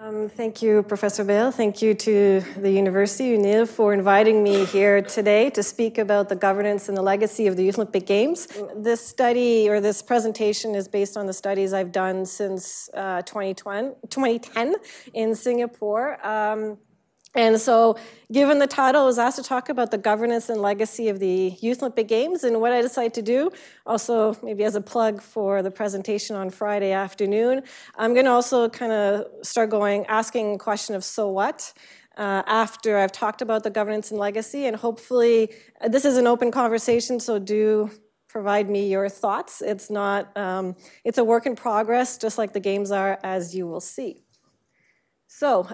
Thank you, Professor Bale. Thank you to the University, UNIL, for inviting me here today to speak about the governance and the legacy of the Youth Olympic Games. This study, or this presentation, is based on the studies I've done since 2010 in Singapore. And so, given the title, I was asked to talk about the governance and legacy of the Youth Olympic Games, and what I decided to do, also maybe as a plug for the presentation on Friday afternoon, I'm going to also kind of start asking a question of so what, after I've talked about the governance and legacy, and hopefully, this is an open conversation, so do provide me your thoughts. It's not, it's a work in progress, just like the games are, as you will see. So,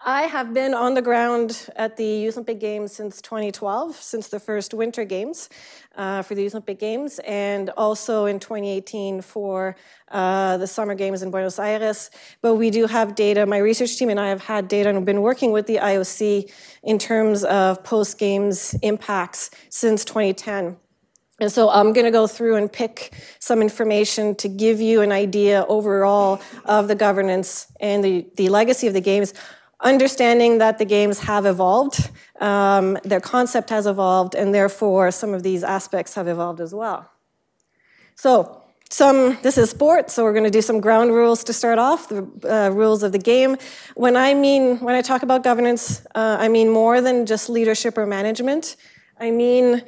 I have been on the ground at the Youth Olympic Games since 2012, since the first Winter Games for the Youth Olympic Games, and also in 2018 for the Summer Games in Buenos Aires. But we do have data. My research team and I have had data and have been working with the IOC in terms of post-Games impacts since 2010. And so I'm going to go through and pick some information to give you an idea overall of the governance and the legacy of the Games, understanding that the Games have evolved, their concept has evolved, and therefore some of these aspects have evolved as well. So this is sport, so we're going to do some ground rules to start off, the rules of the game. When I talk about governance, I mean more than just leadership or management. I mean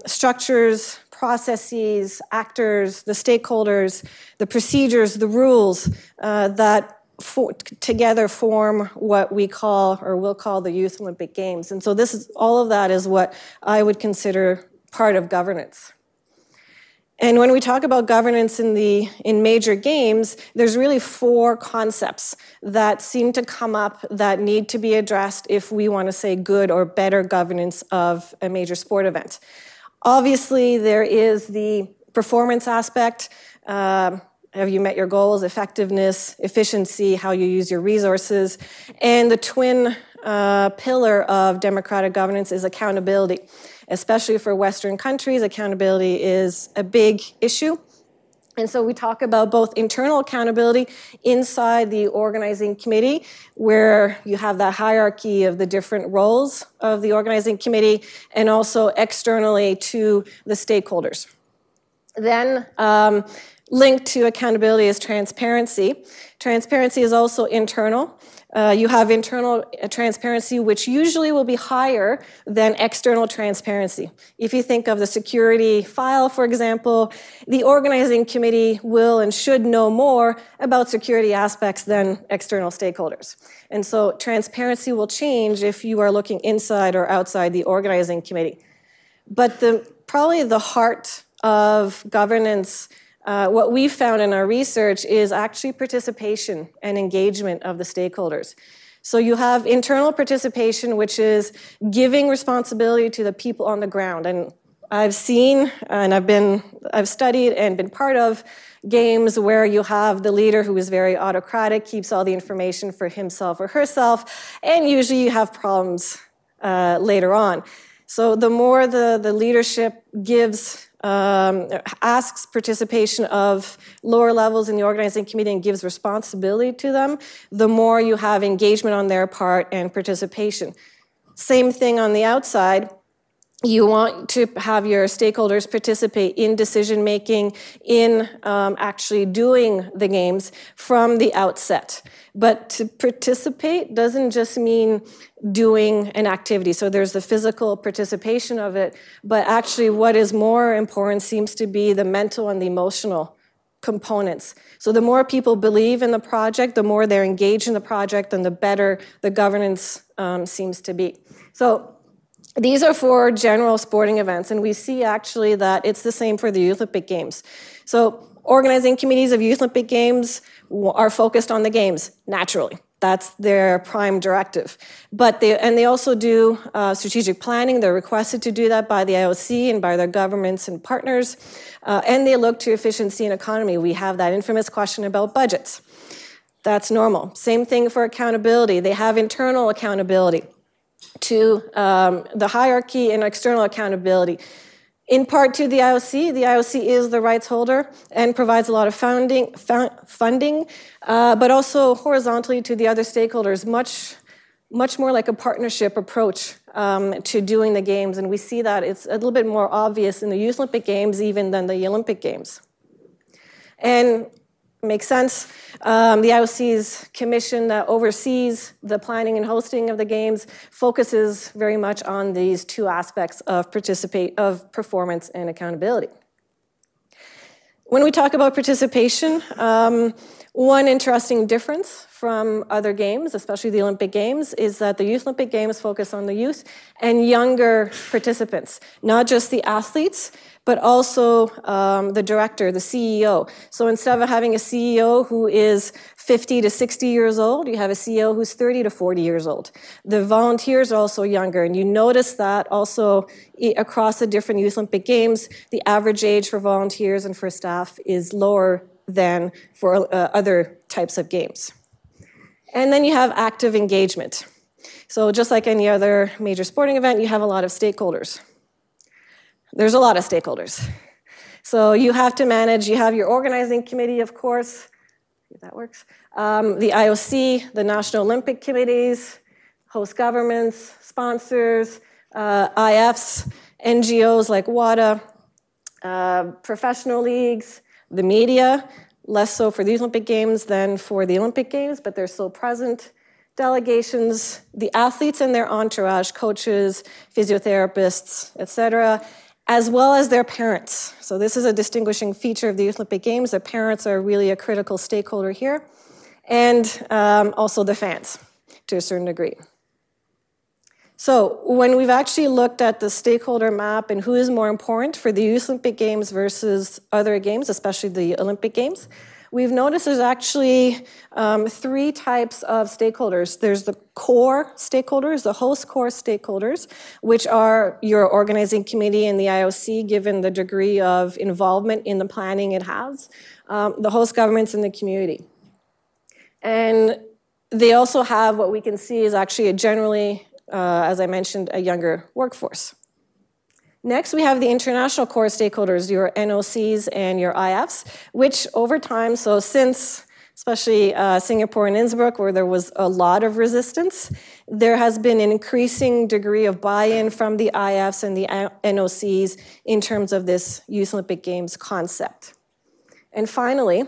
structures, processes, actors, the stakeholders, the procedures, the rules that together form what we call, or will call, the Youth Olympic Games. And so all of that is what I would consider part of governance. And when we talk about governance in major games, there's really four concepts that seem to come up that need to be addressed if we want to say good or better governance of a major sport event. Obviously, there is the performance aspect. Have you met your goals, effectiveness, efficiency, how you use your resources? And the twin pillar of democratic governance is accountability. Especially for Western countries, accountability is a big issue. And so we talk about both internal accountability inside the organizing committee, where you have that hierarchy of the different roles of the organizing committee, and also externally to the stakeholders. Then, linked to accountability is transparency. Transparency is also internal. You have internal transparency, which usually will be higher than external transparency. If you think of the security file, for example, the organizing committee will and should know more about security aspects than external stakeholders. And so transparency will change if you are looking inside or outside the organizing committee. But probably the heart of governance, what we found in our research, is actually participation and engagement of the stakeholders. So you have internal participation, which is giving responsibility to the people on the ground. And I've seen, and I've studied and been part of games where you have the leader who is very autocratic, keeps all the information for himself or herself, and usually you have problems later on. So the more the leadership gives, asks participation of lower levels in the organizing committee and gives responsibility to them, the more you have engagement on their part and participation. Same thing on the outside. You want to have your stakeholders participate in decision-making, in actually doing the games from the outset. But to participate doesn't just mean doing an activity. So there's the physical participation of it, but actually what is more important seems to be the mental and the emotional components. So the more people believe in the project, the more they're engaged in the project, and the better the governance seems to be. So these are for general sporting events, and we see actually that it's the same for the Youth Olympic Games. So organizing committees of Youth Olympic Games are focused on the games, naturally. That's their prime directive. But they also do strategic planning. They're requested to do that by the IOC and by their governments and partners. And they look to efficiency and economy. We have that infamous question about budgets. That's normal. Same thing for accountability. They have internal accountability to the hierarchy and external accountability. In part to the IOC. The IOC is the rights holder and provides a lot of funding, but also horizontally to the other stakeholders, much more like a partnership approach to doing the games. And we see that it's a little bit more obvious in the Youth Olympic Games even than the Olympic Games. And makes sense. The IOC's commission that oversees the planning and hosting of the games focuses very much on these two aspects of performance and accountability. When we talk about participation, one interesting difference from other games, especially the Olympic Games, is that the Youth Olympic Games focus on the youth and younger participants, not just the athletes, but also the director, the CEO. So instead of having a CEO who is 50 to 60 years old, you have a CEO who's 30 to 40 years old. The volunteers are also younger, and you notice that also across the different Youth Olympic Games, the average age for volunteers and for staff is lower than for other types of games. And then you have active engagement. So just like any other major sporting event, you have a lot of stakeholders. There's a lot of stakeholders. So you have to manage, you have your organizing committee, of course, if that works, the IOC, the National Olympic Committees, host governments, sponsors, IFs, NGOs like WADA, professional leagues, the media, less so for the Youth Olympic Games than for the Olympic Games, but they're still present. Delegations, the athletes and their entourage, coaches, physiotherapists, etc., as well as their parents. So this is a distinguishing feature of the Youth Olympic Games. The parents are really a critical stakeholder here, and also the fans to a certain degree. So when we've actually looked at the stakeholder map and who is more important for the Youth Olympic Games versus other games, especially the Olympic Games, we've noticed there's actually three types of stakeholders. There's the core stakeholders, the host core stakeholders, which are your organizing committee and the IOC, given the degree of involvement in the planning it has, the host governments and the community. And they also have what we can see is actually a generally, as I mentioned, a younger workforce. Next, we have the international core stakeholders, your NOCs and your IFs, which over time, so since especially Singapore and Innsbruck, where there was a lot of resistance, there has been an increasing degree of buy-in from the IFs and the NOCs in terms of this Youth Olympic Games concept. And finally,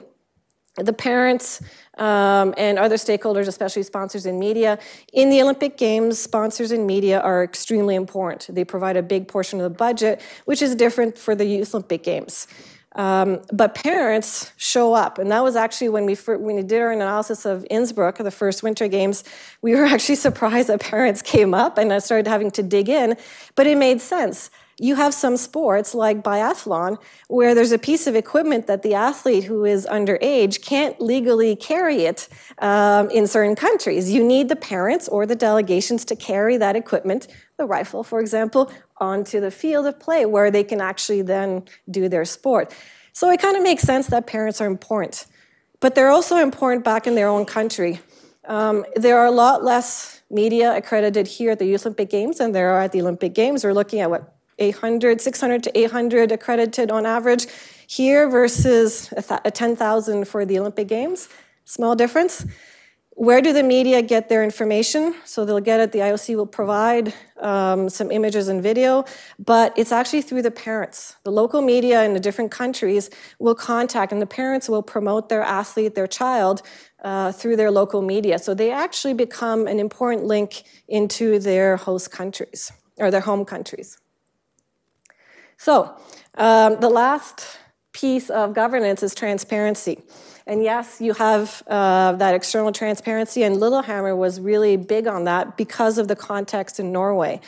the parents and other stakeholders, especially sponsors and media. In the Olympic Games, sponsors and media are extremely important. They provide a big portion of the budget, which is different for the Youth Olympic Games. But parents show up, and that was actually when we did our analysis of Innsbruck, the first Winter Games, we were actually surprised that parents came up, and I started having to dig in, but it made sense. You have some sports like biathlon where there's a piece of equipment that the athlete who is underage can't legally carry it in certain countries. You need the parents or the delegations to carry that equipment, the rifle, for example, onto the field of play where they can actually then do their sport. So it kind of makes sense that parents are important. But they're also important back in their own country. There are a lot less media accredited here at the Youth Olympic Games than there are at the Olympic Games. We're looking at what? 600 to 800 accredited on average here versus 10,000 for the Olympic Games. Small difference. Where do the media get their information? So they'll get it, the IOC will provide some images and video, but it's actually through the parents. The local media in the different countries will contact, and the parents will promote their athlete, their child, through their local media. So they actually become an important link into their host countries, or their home countries. So the last piece of governance is transparency. And yes, you have that external transparency, and Lillehammer was really big on that because of the context in Norway.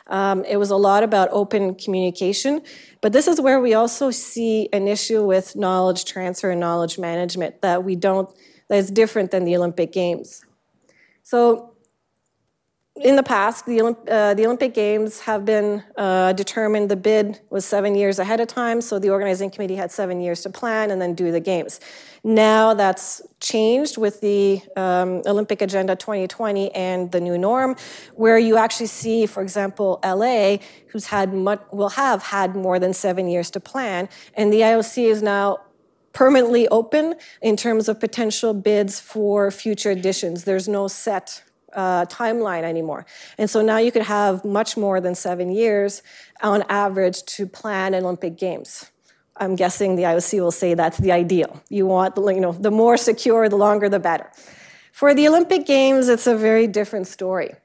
It was a lot about open communication, but this is where we also see an issue with knowledge transfer and knowledge management that is different than the Olympic Games. So in the past, the Olympic Games have been determined, the bid was 7 years ahead of time, so the organizing committee had 7 years to plan and then do the games. Now that's changed with the Olympic Agenda 2020 and the new norm, where you actually see, for example, LA, will have had more than 7 years to plan, and the IOC is now permanently open in terms of potential bids for future editions. There's no set timeline anymore. And so now you could have much more than 7 years on average to plan Olympic Games. I'm guessing the IOC will say that's the ideal. You want, the more secure, the longer, the better. For the Olympic Games, it's a very different story.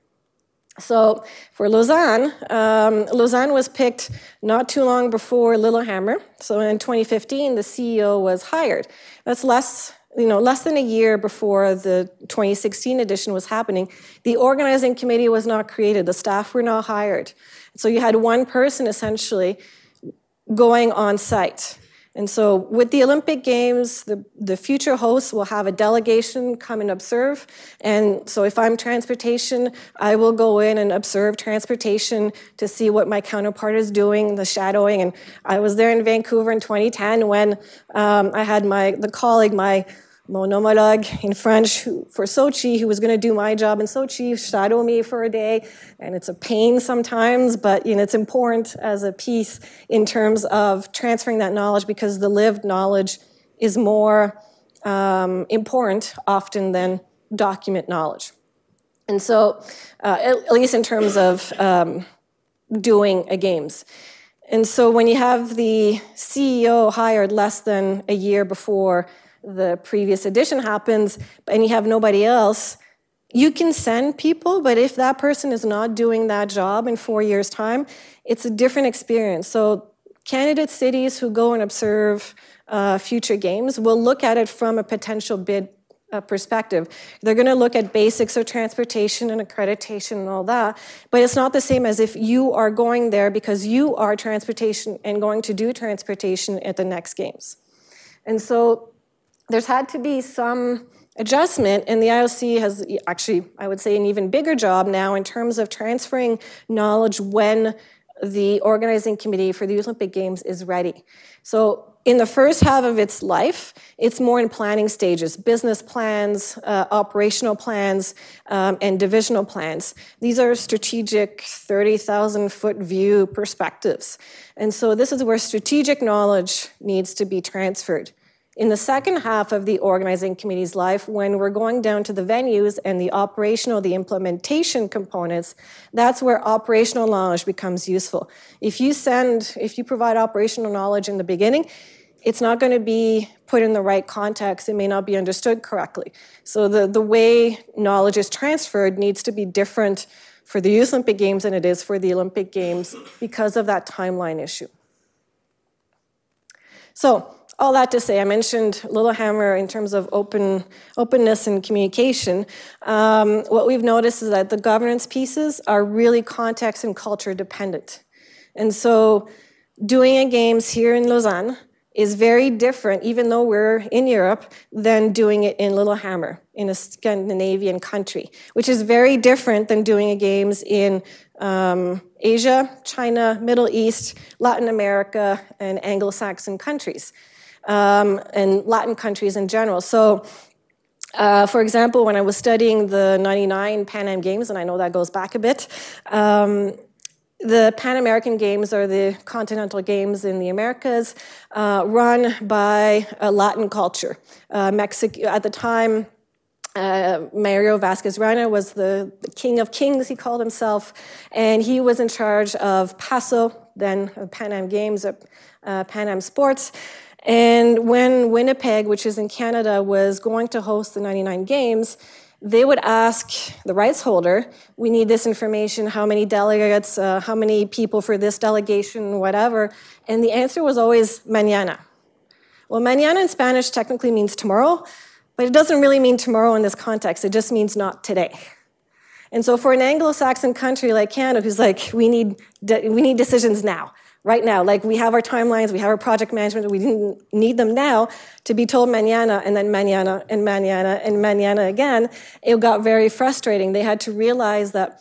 So for Lausanne, Lausanne was picked not too long before Lillehammer. So in 2015, the CEO was hired. That's less than a year before the 2016 edition was happening. The organizing committee was not created. The staff were not hired. So you had one person essentially going on site. And so with the Olympic Games, the future hosts will have a delegation come and observe. And so if I'm transportation, I will go in and observe transportation to see what my counterpart is doing, the shadowing. And I was there in Vancouver in 2010 when I had mon homologue in French for Sochi, who was going to do my job in Sochi, shadow me for a day. And it's a pain sometimes, but it's important as a piece in terms of transferring that knowledge, because the lived knowledge is more important often than document knowledge. And so, at least in terms of doing a games. And so when you have the CEO hired less than a year before the previous edition happens, and you have nobody else, you can send people, but if that person is not doing that job in 4 years' time, it's a different experience. So candidate cities who go and observe future games will look at it from a potential bid perspective. They're going to look at basics of transportation and accreditation and all that, but it's not the same as if you are going there because you are transportation and going to do transportation at the next games. And so there's had to be some adjustment, and the IOC has actually, I would say, an even bigger job now in terms of transferring knowledge when the organizing committee for the Olympic Games is ready. So in the first half of its life, it's more in planning stages, business plans, operational plans, and divisional plans. These are strategic 30,000-foot view perspectives. And so this is where strategic knowledge needs to be transferred. In the second half of the organizing committee's life, when we're going down to the venues and the operational, the implementation components, that's where operational knowledge becomes useful. If you provide operational knowledge in the beginning, it's not going to be put in the right context. It may not be understood correctly. So the way knowledge is transferred needs to be different for the Youth Olympic Games than it is for the Olympic Games because of that timeline issue. So, all that to say, I mentioned Lillehammer in terms of openness and communication. What we've noticed is that the governance pieces are really context and culture dependent. And so doing a games here in Lausanne is very different, even though we're in Europe, than doing it in Lillehammer, in a Scandinavian country, which is very different than doing a games in Asia, China, Middle East, Latin America, and Anglo-Saxon countries. And Latin countries in general. So, for example, when I was studying the 99 Pan Am Games, and I know that goes back a bit, the Pan American Games are the continental games in the Americas, run by a Latin culture. Mexico, at the time, Mario Vasquez Rana was the king of kings, he called himself, and he was in charge of PASO, then Pan Am Games, Pan Am Sports. And when Winnipeg, which is in Canada, was going to host the 99 Games, they would ask the rights holder, we need this information, how many delegates, how many people for this delegation, whatever. And the answer was always mañana. Well, mañana in Spanish technically means tomorrow, but it doesn't really mean tomorrow in this context. It just means not today. And so for an Anglo-Saxon country like Canada, who's like, we need decisions now. Right now, like we have our timelines, we have our project management, we didn't need them now to be told mañana and then mañana and mañana and mañana again. It got very frustrating. They had to realize that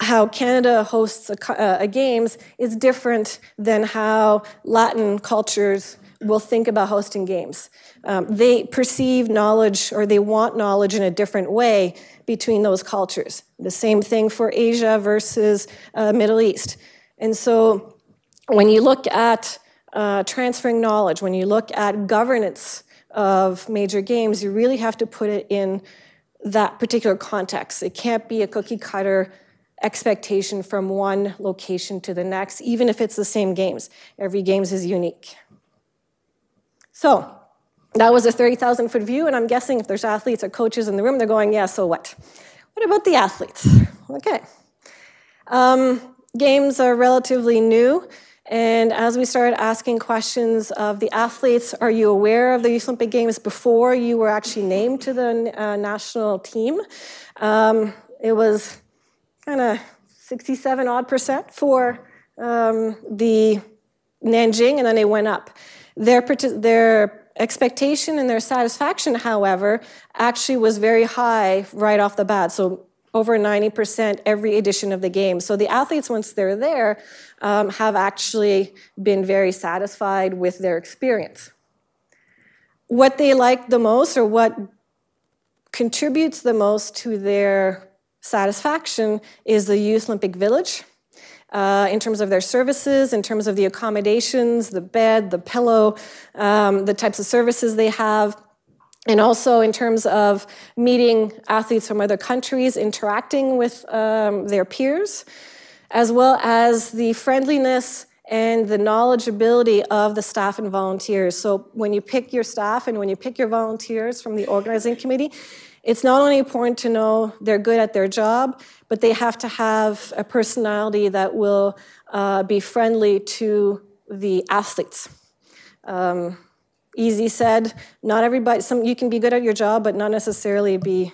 how Canada hosts a games is different than how Latin cultures will think about hosting games. They perceive knowledge, or they want knowledge in a different way between those cultures. The same thing for Asia versus Middle East. And so when you look at transferring knowledge, when you look at governance of major games, you really have to put it in that particular context. It can't be a cookie cutter expectation from one location to the next, even if it's the same games. Every games is unique. So that was a 30,000-foot view, and I'm guessing if there's athletes or coaches in the room, they're going, yeah, so what? What about the athletes? Okay. Games are relatively new, and as we started asking questions of the athletes, are you aware of the Youth Olympic Games before you were actually named to the national team? It was kind of 67% for the Nanjing, and then they went up. Their expectation and their satisfaction, however, actually was very high right off the bat, so over 90% every edition of the game. So the athletes, once they're there, have actually been very satisfied with their experience. What they like the most, or what contributes the most to their satisfaction, is the Youth Olympic Village. In terms of their services, in terms of the accommodations, the bed, the pillow, the types of services they have, and also in terms of meeting athletes from other countries, interacting with their peers, as well as the friendliness and the knowledgeability of the staff and volunteers. So when you pick your staff and when you pick your volunteers from the organizing committee, it's not only important to know they're good at their job, but they have to have a personality that will be friendly to the athletes. Easy said, not everybody, you can be good at your job, but not necessarily be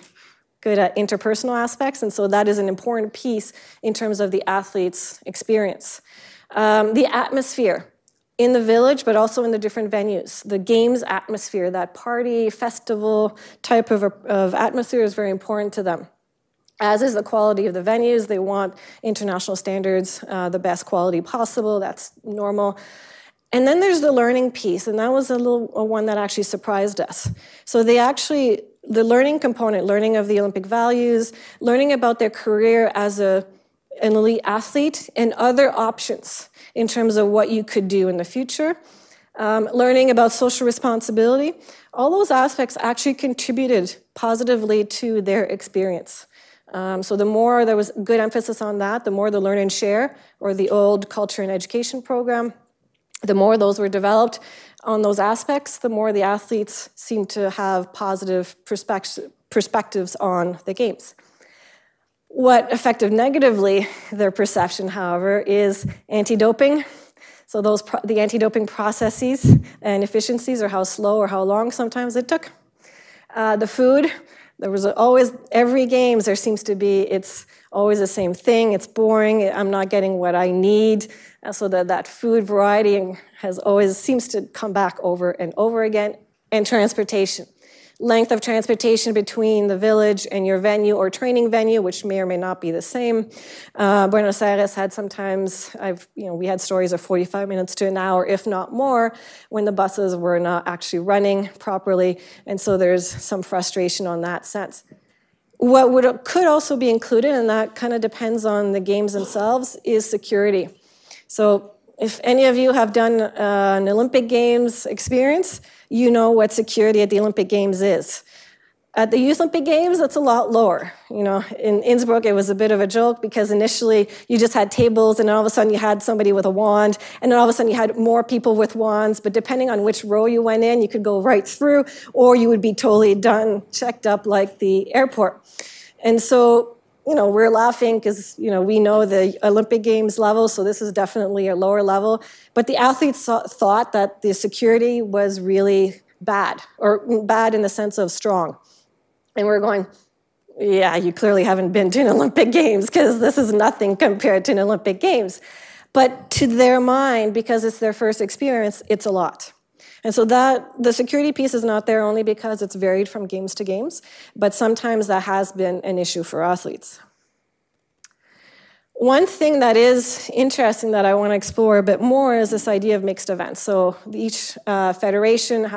good at interpersonal aspects, and so that is an important piece in terms of the athlete's experience. The atmosphere in the village, but also in the different venues. The games atmosphere, that party, festival type of atmosphere is very important to them. As is the quality of the venues. They want international standards, the best quality possible. That's normal. And then there's the learning piece, and that was a one that actually surprised us. So the learning component, learning of the Olympic values, learning about their career as an elite athlete, and other options in terms of what you could do in the future, learning about social responsibility, all those aspects actually contributed positively to their experience. So the more there was good emphasis on that, the more the Learn and Share, or the old culture and education program, the more those were developed on those aspects, the more the athletes seemed to have positive perspectives on the games. What affected negatively their perception, however, is anti-doping. So the anti-doping processes and efficiencies, or how slow or how long sometimes it took. The food, there was always, every games there seems to be, it's always the same thing, it's boring, I'm not getting what I need. So that food variety seems to come back over and over again. And transportation. Length of transportation between the village and your venue or training venue, which may or may not be the same. Buenos Aires had sometimes, we had stories of 45 minutes to an hour, if not more, when the buses were not actually running properly, and so there's some frustration on that sense. What could also be included, and that kind of depends on the games themselves, is security. So if any of you have done an Olympic Games experience, you know what security at the Olympic Games is. At the Youth Olympic Games, it's a lot lower. In Innsbruck, it was a bit of a joke because initially you just had tables, and then all of a sudden you had somebody with a wand, and then all of a sudden you had more people with wands, but depending on which row you went in, you could go right through, or you would be totally done, checked up like the airport. And so, we're laughing because, we know the Olympic Games level, so this is definitely a lower level. But the athletes thought that the security was really bad, or bad in the sense of strong. And we're going, yeah, you clearly haven't been to an Olympic Games because this is nothing compared to an Olympic Games. But to their mind, because it's their first experience, it's a lot. And so the security piece is not there only because it's varied from games to games, but sometimes that has been an issue for athletes. One thing that is interesting that I want to explore a bit more is this idea of mixed events. So each federation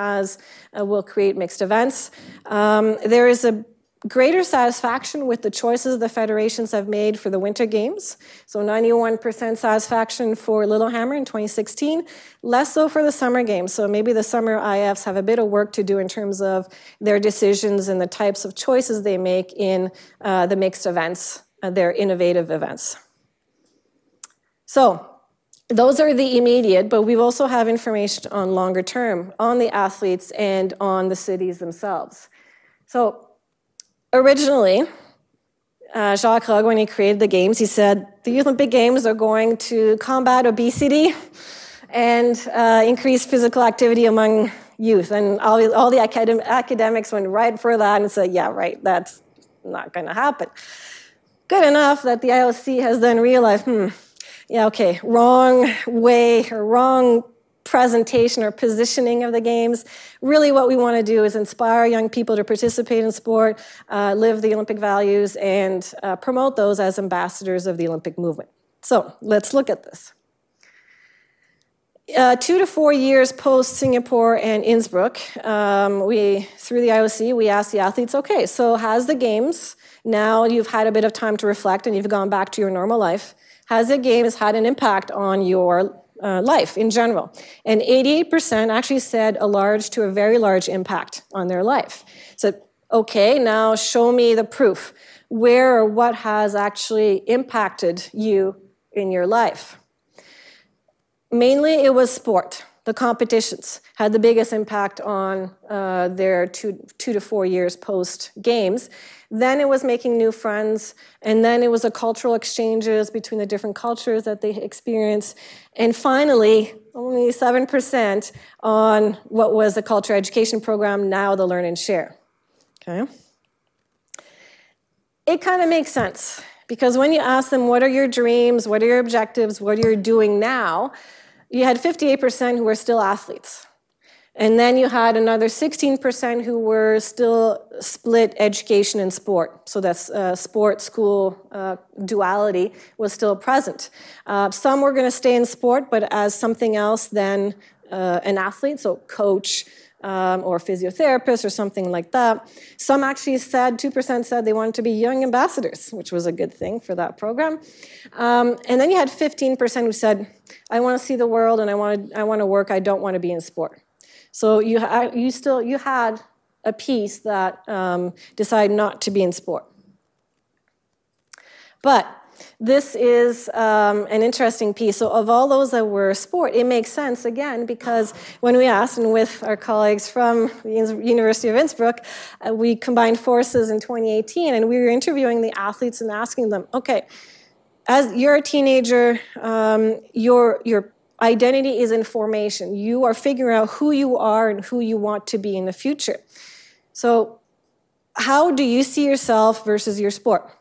will create mixed events. There is a greater satisfaction with the choices the federations have made for the Winter Games. So 91% satisfaction for Lillehammer in 2016, less so for the Summer Games. So maybe the Summer IFs have a bit of work to do in terms of their decisions and the types of choices they make in the mixed events, their innovative events. So those are the immediate, but we also have information on longer term, on the athletes and on the cities themselves. So originally, Jacques Rogge, when he created the Games, he said the Olympic Games are going to combat obesity and increase physical activity among youth. And all the academics went right for that and said, yeah, right, that's not going to happen. Good enough that the IOC has then realized, yeah, okay, wrong way or wrong presentation or positioning of the Games. Really what we want to do is inspire young people to participate in sport, live the Olympic values, and promote those as ambassadors of the Olympic movement. So let's look at this. 2 to 4 years post Singapore and Innsbruck, through the IOC, we asked the athletes, okay, so has the Games, now you've had a bit of time to reflect and you've gone back to your normal life, has the Games had an impact on your life in general? And 88% actually said a large to a very large impact on their life. So, okay, now show me the proof. Where or what has actually impacted you in your life? Mainly it was sport. The competitions had the biggest impact on their 2 to 4 years post-Games. Then it was making new friends, and then it was the cultural exchanges between the different cultures that they experienced. And finally, only 7% on what was the culture education program, now the Learn and Share. Okay? It kind of makes sense, because when you ask them, what are your dreams, what are your objectives, what are you doing now, you had 58% who were still athletes. And then you had another 16% who were still split education and sport. So that's sport, school, duality was still present. Some were going to stay in sport, but as something else than an athlete, so coach or physiotherapist or something like that. Some actually said, 2% said they wanted to be young ambassadors, which was a good thing for that program. And then you had 15% who said, I want to see the world and I want to work, I don't want to be in sport. So you had a piece that decided not to be in sport. But this is an interesting piece. So of all those that were sport, it makes sense, again, because when we asked, and with our colleagues from the University of Innsbruck, we combined forces in 2018, and we were interviewing the athletes and asking them, okay, as you're a teenager, your identity is in formation. You are figuring out who you are and who you want to be in the future. So how do you see yourself versus your sport?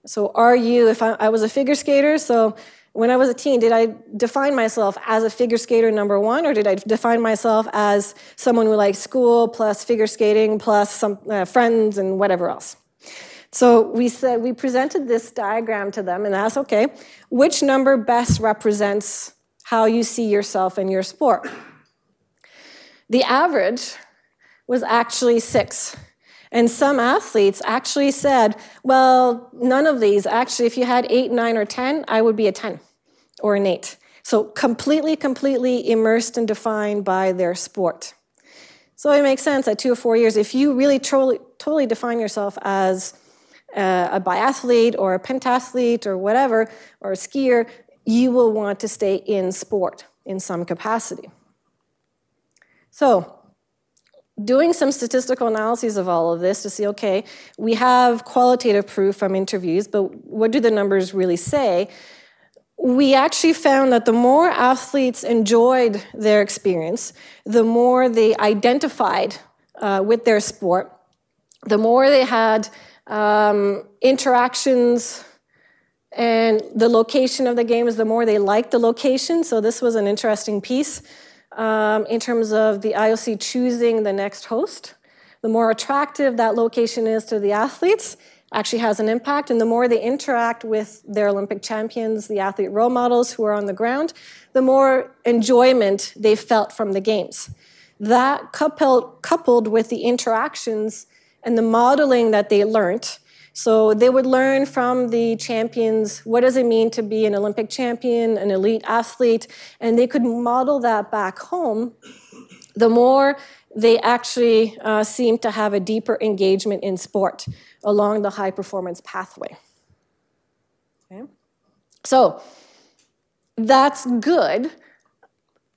So are you, if I was a figure skater, so when I was a teen, did I define myself as a figure skater, number one, or did I define myself as someone who likes school plus figure skating plus some friends and whatever else? So we presented this diagram to them and asked, okay, which number best represents how you see yourself in your sport? The average was actually 6. And some athletes actually said, well, none of these. Actually, if you had 8, 9, or 10, I would be a 10 or an 8. So completely immersed and defined by their sport. So it makes sense at 2 or 4 years, if you really totally define yourself as a biathlete or a pentathlete or whatever, or a skier, you will want to stay in sport in some capacity. So doing some statistical analyses of all of this to see, okay, we have qualitative proof from interviews, but what do the numbers really say? We actually found that the more athletes enjoyed their experience, the more they identified with their sport, the more they had interactions and the location of the games, the more they liked the location. So this was an interesting piece. In terms of the IOC choosing the next host. The more attractive that location is to the athletes, actually has an impact. And the more they interact with their Olympic champions, the athlete role models who are on the ground, the more enjoyment they felt from the games. That coupled with the interactions and the modeling that they learned. So they would learn from the champions, what does it mean to be an Olympic champion, an elite athlete, and they could model that back home. The more they actually seem to have a deeper engagement in sport along the high performance pathway. Okay. So that's good,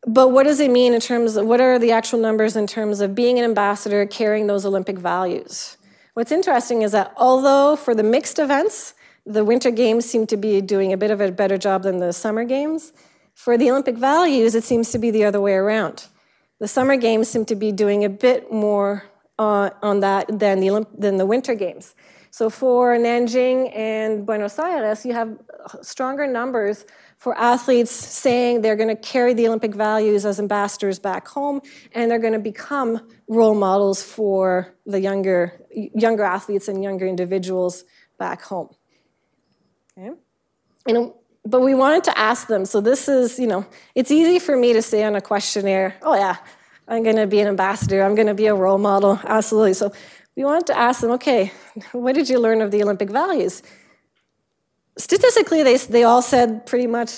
but what does it mean in terms of, what are the actual numbers in terms of being an ambassador, carrying those Olympic values? What's interesting is that although for the mixed events, the Winter Games seem to be doing a bit of a better job than the Summer Games, for the Olympic values, it seems to be the other way around. The Summer Games seem to be doing a bit more on that than the Winter Games. So for Nanjing and Buenos Aires, you have stronger numbers for athletes saying they're going to carry the Olympic values as ambassadors back home, and they're going to become role models for the younger athletes and younger individuals back home. Okay. But we wanted to ask them, so this is, it's easy for me to say on a questionnaire, oh yeah, I'm going to be an ambassador, I'm going to be a role model, absolutely. So we wanted to ask them, okay, what did you learn of the Olympic values? Statistically, they all said pretty much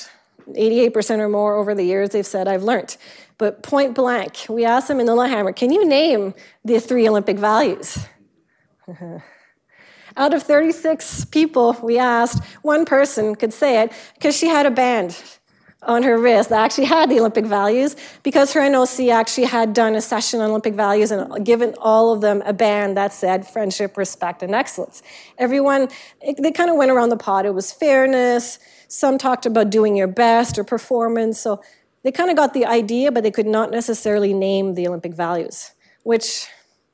88% or more over the years they've said, I've learned. But point blank, we asked them in Lillehammer, can you name the 3 Olympic values? Out of 36 people we asked, 1 person could say it because she had a band on her wrist that actually had the Olympic values, because her NOC actually had done a session on Olympic values and given all of them a band that said friendship, respect, and excellence. Everyone, they kind of went around the pot. It was fairness. Some talked about doing your best or performance. So they kind of got the idea, but they could not necessarily name the Olympic values, which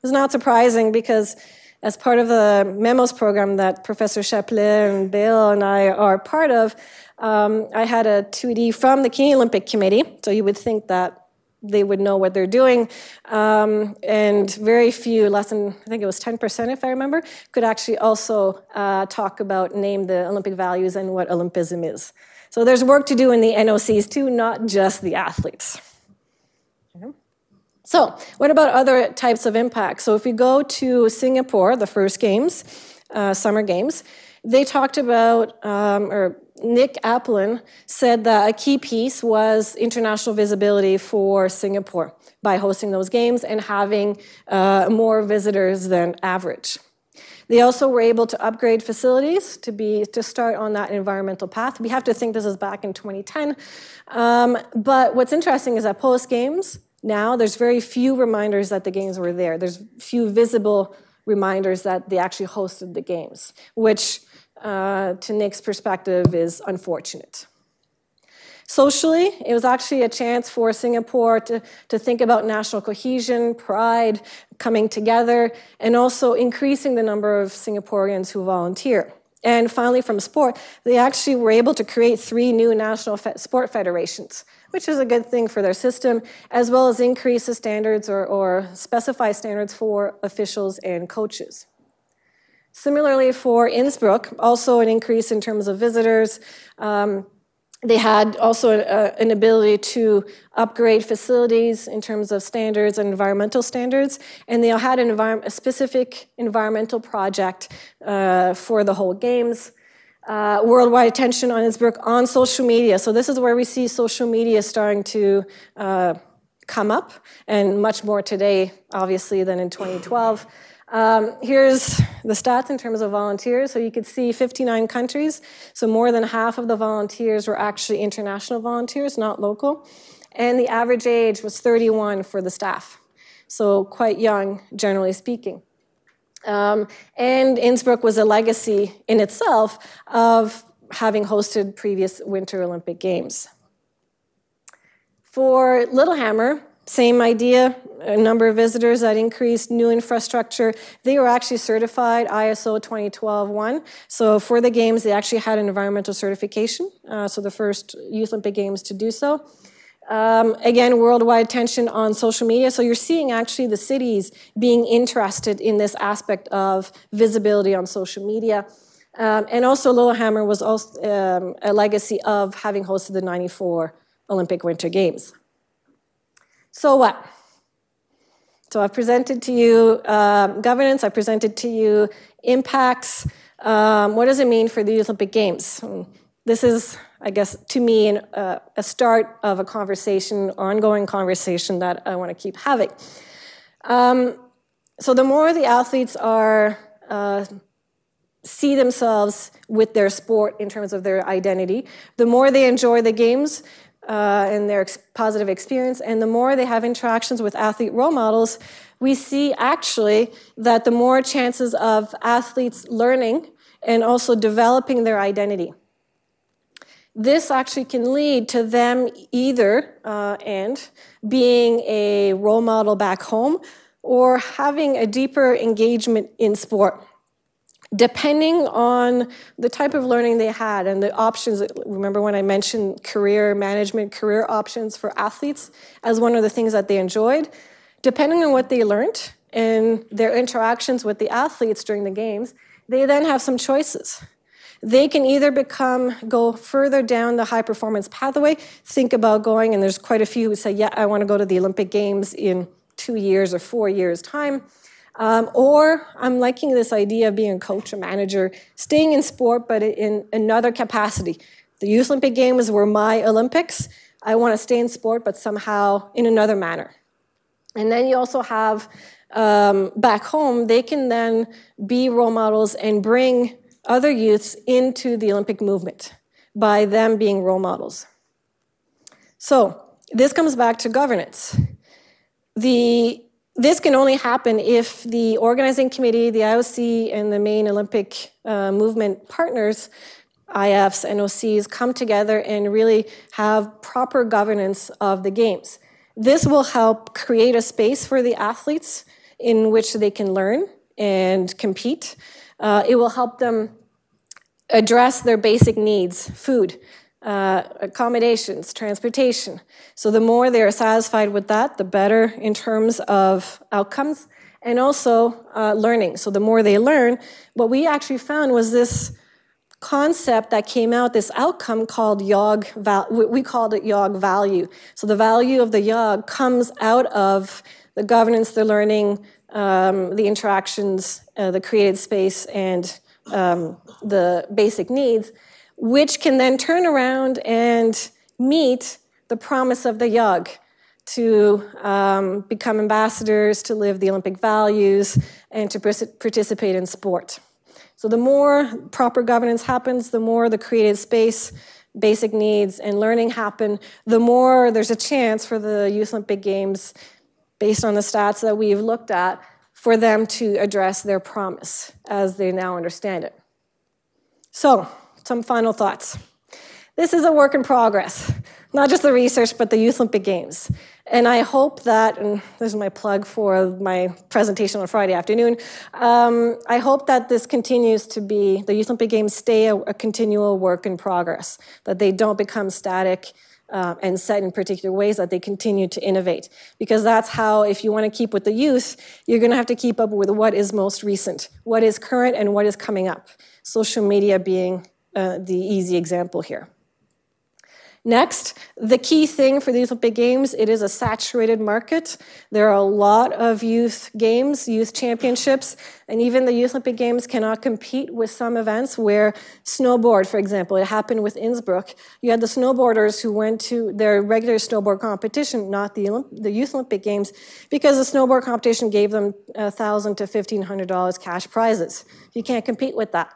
is not surprising because as part of the MEMOS program that Professor Chaplet and Bill and I are part of, I had a 2D from the Canadian Olympic Committee, so you would think that they would know what they're doing, and very few, less than, I think it was 10% if I remember, could actually also talk about, name the Olympic values and what Olympism is. So there's work to do in the NOCs too, not just the athletes. Okay. So what about other types of impact? So if we go to Singapore, the first games, Summer Games, they talked about, or Nick Applin said that a key piece was international visibility for Singapore by hosting those games and having more visitors than average. They also were able to upgrade facilities to start on that environmental path. We have to think this is back in 2010. But what's interesting is that post-games, now there's very few reminders that the games were there. There's few visible reminders that they actually hosted the games, which to Nick's perspective is unfortunate. Socially, it was actually a chance for Singapore to think about national cohesion, pride, coming together, and also increasing the number of Singaporeans who volunteer. And finally, from sport, they actually were able to create 3 new national sport federations, which is a good thing for their system, as well as increase the standards or specify standards for officials and coaches. Similarly for Innsbruck, also an increase in terms of visitors. They had also an ability to upgrade facilities in terms of standards and environmental standards, and they had a specific environmental project for the whole games. Worldwide attention on Innsbruck on social media. So this is where we see social media starting to come up, and much more today, obviously, than in 2012. Here's the stats in terms of volunteers. So you could see 59 countries. So more than half of the volunteers were actually international volunteers, not local. And the average age was 31 for the staff. So quite young, generally speaking. And Innsbruck was a legacy in itself of having hosted previous Winter Olympic Games. For Lillehammer, same idea, a number of visitors that increased, new infrastructure. They were actually certified ISO 2012-1. So for the games, they actually had an environmental certification. So the first Youth Olympic Games to do so. Again, worldwide attention on social media. So you're seeing actually the cities being interested in this aspect of visibility on social media. And also Lillehammer was also a legacy of having hosted the '94 Olympic Winter Games. So what? So I've presented to you governance, I presented to you impacts. What does it mean for the Youth Olympic Games? This is, I guess, to me, a start of a conversation, ongoing conversation that I want to keep having. So the more the athletes are see themselves with their sport in terms of their identity, the more they enjoy the games and their positive experience, and the more they have interactions with athlete role models, we see actually that the more chances of athletes learning and also developing their identity. This actually can lead to them either and being a role model back home or having a deeper engagement in sport, depending on the type of learning they had and the options. Remember when I mentioned career management, career options for athletes as one of the things that they enjoyed? Depending on what they learned and their interactions with the athletes during the games, they then have some choices. They can either go further down the high performance pathway, think about going, and there's quite a few who say, yeah, I want to go to the Olympic Games in 2 years or 4 years' time. Or I'm liking this idea of being a coach, a manager, staying in sport, but in another capacity. The Youth Olympic Games were my Olympics. I want to stay in sport, but somehow in another manner. And then you also have, back home, they can then be role models and bring other youths into the Olympic movement by them being role models. So this comes back to governance. This can only happen if the organizing committee, the IOC, and the main Olympic movement partners, IFs, NOCs, come together and really have proper governance of the games. This will help create a space for the athletes in which they can learn and compete. It will help them address their basic needs, food, accommodations, transportation. So the more they are satisfied with that, the better in terms of outcomes, and also learning. So the more they learn, what we actually found was this concept that came out, this outcome called YOG Value. We called it YOG Value. So the value of the YOG comes out of the governance, the learning, the interactions, the created space, and the basic needs, which can then turn around and meet the promise of the YOG to become ambassadors, to live the Olympic values, and to participate in sport. So the more proper governance happens, the more the created space, basic needs, and learning happen, the more there's a chance for the Youth Olympic Games, based on the stats that we've looked at, for them to address their promise as they now understand it. So, some final thoughts. This is a work in progress, not just the research, but the Youth Olympic Games. And I hope that, and this is my plug for my presentation on Friday afternoon, I hope that this continues to be, the Youth Olympic Games stay a continual work in progress, that they don't become static and set in particular ways, that they continue to innovate. Because that's how, if you want to keep with the youth, you're going to have to keep up with what is most recent, what is current, and what is coming up. Social media being the easy example here. Next, the key thing for the Youth Olympic Games, it is a saturated market. There are a lot of youth games, youth championships, and even the Youth Olympic Games cannot compete with some events where snowboard, for example, it happened with Innsbruck. You had the snowboarders who went to their regular snowboard competition, not the Youth Olympic Games, because the snowboard competition gave them $1,000 to $1,500 cash prizes. You can't compete with that.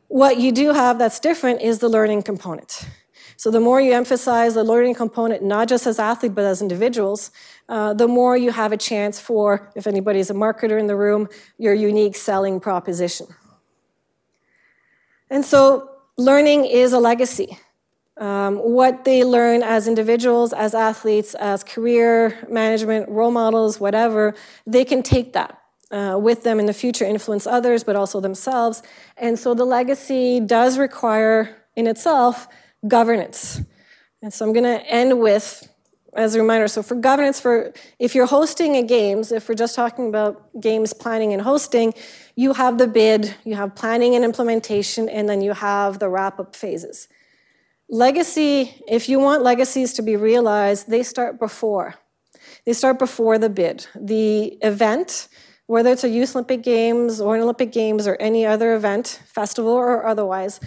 What you do have that's different is the learning component. So the more you emphasize the learning component, not just as athletes, but as individuals, the more you have a chance for, if anybody's a marketer in the room, your unique selling proposition. And so learning is a legacy. What they learn as individuals, as athletes, as career management, role models, whatever, they can take that with them in the future, influence others, but also themselves. And so the legacy does require, in itself, governance. And so I'm going to end with as a reminder, so for governance, if you're hosting a games, if we're just talking about games planning and hosting, you have the bid, you have planning and implementation, and then you have the wrap-up phases. Legacy, if you want legacies to be realized, they start before. They start before the bid. The event, whether it's a Youth Olympic Games or an Olympic Games or any other event, festival or otherwise,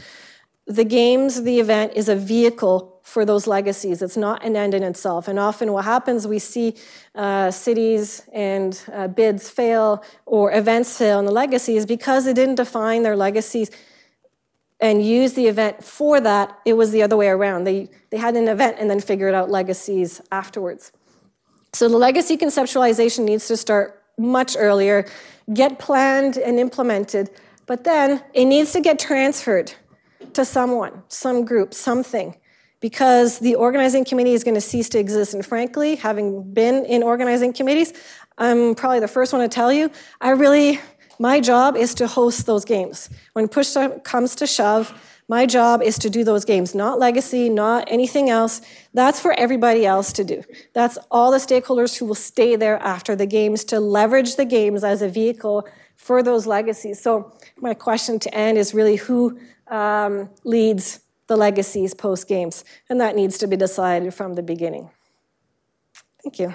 the games, the event is a vehicle for those legacies. It's not an end in itself. And often what happens, we see cities and bids fail or events fail in the legacies because they didn't define their legacies and use the event for that. It was the other way around. They had an event and then figured out legacies afterwards. So the legacy conceptualization needs to start much earlier, get planned and implemented, but then it needs to get transferred to someone, some group, something, because the organizing committee is going to cease to exist. And frankly, having been in organizing committees, I'm probably the first one to tell you, my job is to host those games. When push comes to shove, my job is to do those games, not legacy, not anything else. That's for everybody else to do. That's all the stakeholders who will stay there after the games to leverage the games as a vehicle for those legacies. So my question to end is really who leads the legacies post-games? And that needs to be decided from the beginning. Thank you.